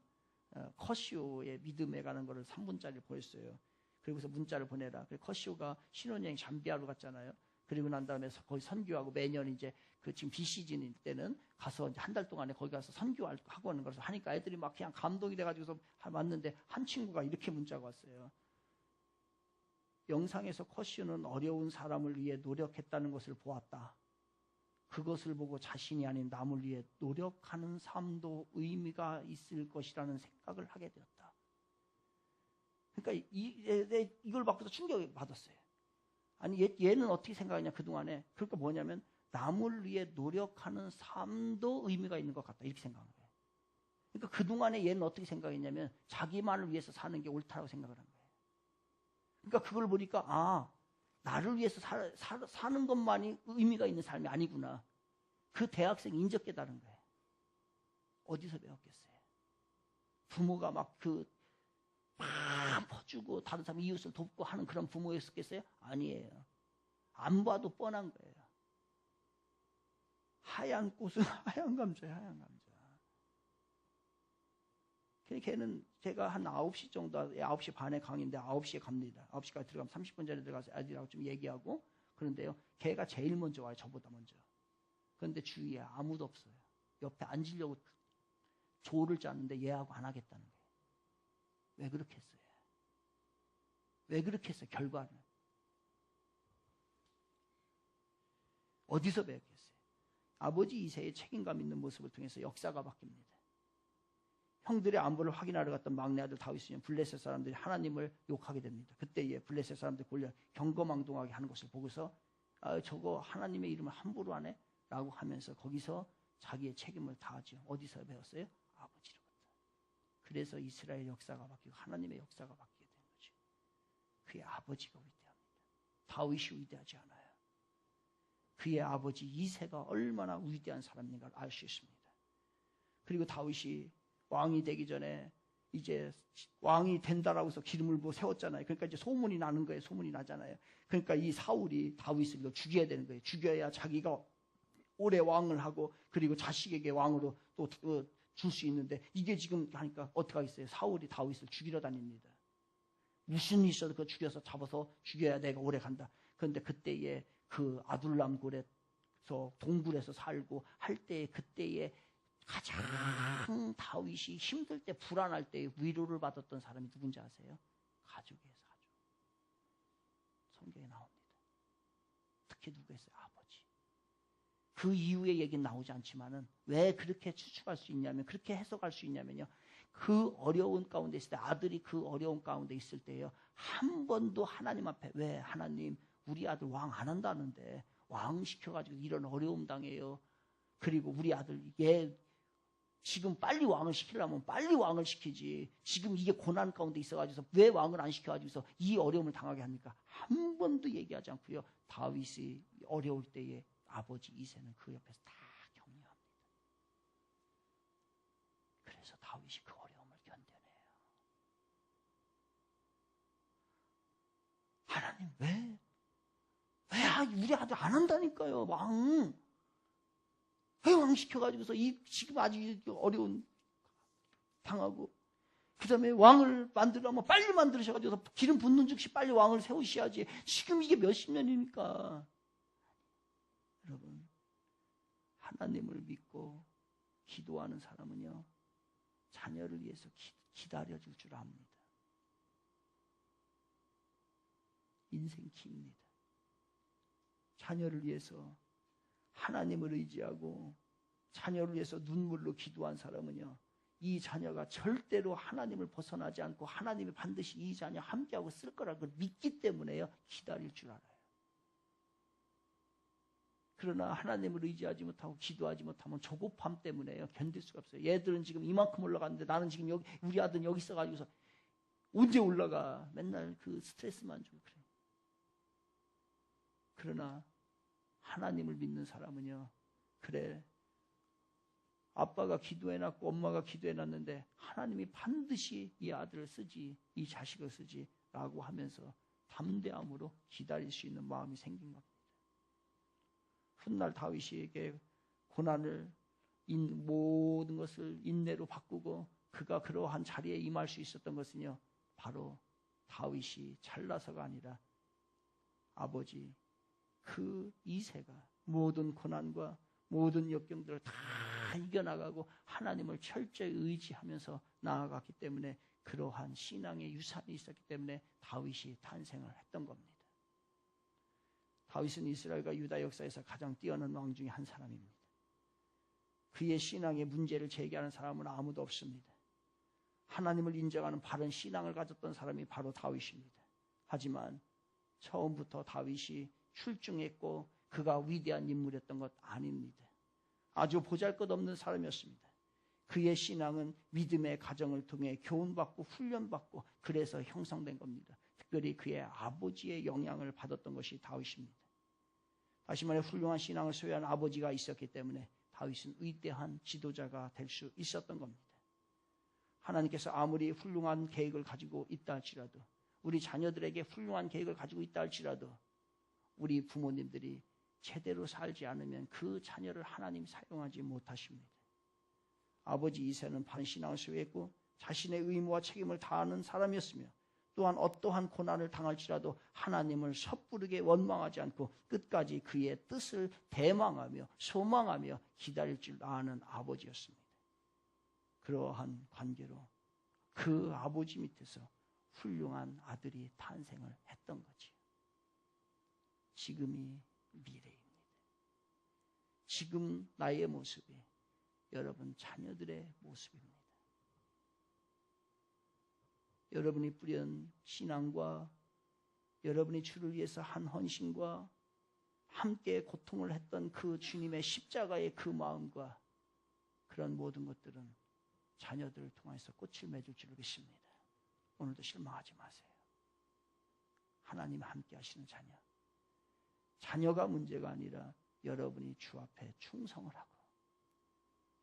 S1: 커시오의 믿음에 가는 거를 3분짜리를 보냈어요. 그리고서 문자를 보내라. 커시오가 신혼여행 잠비아로 갔잖아요. 그리고 난 다음에 거기 선교하고 매년 이제 그 지금 비시즌일 때는 가서 이제 한 달 동안에 거기 가서 선교하고 하는 것을 하니까 애들이 막 그냥 감동이 돼가지고서 왔는데 한 친구가 이렇게 문자가 왔어요. 영상에서 커시오는 어려운 사람을 위해 노력했다는 것을 보았다. 그것을 보고 자신이 아닌 남을 위해 노력하는 삶도 의미가 있을 것이라는 생각을 하게 되었다. 그러니까 이걸 받고서 충격을 받았어요. 아니 얘는 어떻게 생각하냐 그동안에. 그러니까 뭐냐면 남을 위해 노력하는 삶도 의미가 있는 것 같다 이렇게 생각한 거예요. 그러니까 그동안에 얘는 어떻게 생각했냐면 자기만을 위해서 사는 게 옳다고 생각을 한 거예요. 그러니까 그걸 보니까 아 나를 위해서 사는 것만이 의미가 있는 삶이 아니구나. 그 대학생이 인적 깨달은 거예요. 어디서 배웠겠어요? 부모가 막 퍼주고 다른 사람 이웃을 돕고 하는 그런 부모였겠어요? 아니에요. 안 봐도 뻔한 거예요. 하얀 꽃은 하얀 감자예요. 하얀 감자. 걔는 제가 한 9시 정도 9시 반에 강의인데 9시에 갑니다. 9시까지 들어가면 30분 전에 들어가서 애들하고 좀 얘기하고 그런데요. 걔가 제일 먼저 와요. 저보다 먼저. 그런데 주위에 아무도 없어요. 옆에 앉으려고 조를 짜는데 얘하고 안 하겠다는 거예요. 왜 그렇게 했어요? 왜 그렇게 했어요? 결과는. 어디서 배웠겠어요? 아버지 이세의 책임감 있는 모습을 통해서 역사가 바뀝니다. 형들의 안부를 확인하러 갔던 막내 아들 다윗은 블레셋 사람들이 하나님을 욕하게 됩니다. 그때에 블레셋 사람들이 골리앗 경거망동하게 하는 것을 보고서 저거 하나님의 이름을 함부로 하네? 라고 하면서 거기서 자기의 책임을 다하죠. 어디서 배웠어요? 아버지로부터. 그래서 이스라엘 역사가 바뀌고 하나님의 역사가 바뀌게 된 거죠. 그의 아버지가 위대합니다. 다윗이 위대하지 않아요. 그의 아버지 이새가 얼마나 위대한 사람인가를 알 수 있습니다. 그리고 다윗이 왕이 되기 전에 이제 왕이 된다라고 해서 기름을 부어 세웠잖아요. 그러니까 이제 소문이 나는 거예요. 소문이 나잖아요. 그러니까 이 사울이 다윗을 죽여야 되는 거예요. 죽여야 자기가 오래 왕을 하고 그리고 자식에게 왕으로 또 줄 수 있는데 이게 지금 하니까 어떻게 하겠어요? 사울이 다윗을 죽이러 다닙니다. 무슨 일이 있어도 그거 죽여서 잡아서 죽여야 내가 오래 간다. 그런데 그때에 그 아둘람 굴에서 동굴에서 살고 할 때에 그때에 가장 다윗이 힘들 때 불안할 때 위로를 받았던 사람이 누군지 아세요? 가족이에요. 가족. 성경에 나옵니다. 특히 누구였어요? 아버지. 그 이후의 얘기는 나오지 않지만은 왜 그렇게 추측할 수 있냐면, 그렇게 해석할 수 있냐면요, 그 어려운 가운데 있을 때, 아들이 그 어려운 가운데 있을 때요, 한 번도 하나님 앞에, 왜 하나님 우리 아들 왕 안 한다는데 왕 시켜가지고 이런 어려움 당해요. 그리고 우리 아들 얘 지금 빨리 왕을 시키려면 빨리 왕을 시키지, 지금 이게 고난 가운데 있어가지고서 왜 왕을 안 시켜가지고서 이 어려움을 당하게 합니까? 한 번도 얘기하지 않고요, 다윗이 어려울 때에 아버지 이새는 그 옆에서 다 격려합니다. 그래서 다윗이 그 어려움을 견뎌내요. 하나님 왜 우리 아들 안 한다니까요, 왕. 왜 왕 시켜가지고서 지금 아주 어려운 당하고, 그 다음에 왕을 만들려면 빨리 만드셔가지고 기름 붓는 즉시 빨리 왕을 세우셔야지. 지금 이게 몇십 년이니까. 여러분, 하나님을 믿고 기도하는 사람은요, 자녀를 위해서 기다려줄 줄 압니다. 인생 기입니다. 자녀를 위해서 하나님을 의지하고 자녀를 위해서 눈물로 기도한 사람은요, 이 자녀가 절대로 하나님을 벗어나지 않고 하나님이 반드시 이 자녀 함께하고 쓸 거라고 믿기 때문에요, 기다릴 줄 알아요. 그러나 하나님을 의지하지 못하고 기도하지 못하면 조급함 때문에요, 견딜 수가 없어요. 얘들은 지금 이만큼 올라갔는데 나는 지금 여기, 우리 아들은 여기 있어가지고서 언제 올라가? 맨날 그 스트레스만 주고 그래요. 그러나 하나님을 믿는 사람은요, 그래, 아빠가 기도해놨고 엄마가 기도해놨는데 하나님이 반드시 이 아들을 쓰지, 이 자식을 쓰지 라고 하면서 담대함으로 기다릴 수 있는 마음이 생긴 겁니다. 훗날 다윗에게 고난을, 모든 것을 인내로 바꾸고 그가 그러한 자리에 임할 수 있었던 것은요, 바로 다윗이 잘나서가 아니라 아버지 그 이새가 모든 고난과 모든 역경들을 다 이겨나가고 하나님을 철저히 의지하면서 나아갔기 때문에, 그러한 신앙의 유산이 있었기 때문에 다윗이 탄생을 했던 겁니다. 다윗은 이스라엘과 유다 역사에서 가장 뛰어난 왕 중에 한 사람입니다. 그의 신앙의 문제를 제기하는 사람은 아무도 없습니다. 하나님을 인정하는 바른 신앙을 가졌던 사람이 바로 다윗입니다. 하지만 처음부터 다윗이 출중했고 그가 위대한 인물이었던 것 아닙니다. 아주 보잘것없는 사람이었습니다. 그의 신앙은 믿음의 가정을 통해 교훈받고 훈련받고 그래서 형성된 겁니다. 특별히 그의 아버지의 영향을 받았던 것이 다윗입니다. 다시 말해 훌륭한 신앙을 소유한 아버지가 있었기 때문에 다윗은 위대한 지도자가 될 수 있었던 겁니다. 하나님께서 아무리 훌륭한 계획을 가지고 있다 할지라도, 우리 자녀들에게 훌륭한 계획을 가지고 있다 할지라도 우리 부모님들이 제대로 살지 않으면 그 자녀를 하나님이 사용하지 못하십니다. 아버지 이새는 바른 신앙을 소유했고 자신의 의무와 책임을 다하는 사람이었으며, 또한 어떠한 고난을 당할지라도 하나님을 섣부르게 원망하지 않고 끝까지 그의 뜻을 대망하며 소망하며 기다릴 줄 아는 아버지였습니다. 그러한 관계로 그 아버지 밑에서 훌륭한 아들이 탄생을 했던 거지요. 지금이 미래입니다. 지금 나의 모습이 여러분 자녀들의 모습입니다. 여러분이 뿌린 신앙과 여러분이 주를 위해서 한 헌신과 함께 고통을 했던 그 주님의 십자가의 그 마음과 그런 모든 것들은 자녀들을 통해서 꽃을 맺을 줄 믿습니다. 오늘도 실망하지 마세요. 하나님 함께 하시는 자녀. 자녀가 문제가 아니라 여러분이 주 앞에 충성을 하고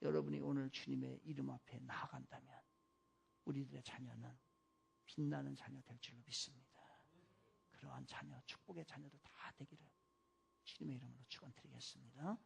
S1: 여러분이 오늘 주님의 이름 앞에 나아간다면 우리들의 자녀는 빛나는 자녀 될 줄로 믿습니다. 그러한 자녀, 축복의 자녀들 다 되기를 주님의 이름으로 축원드리겠습니다.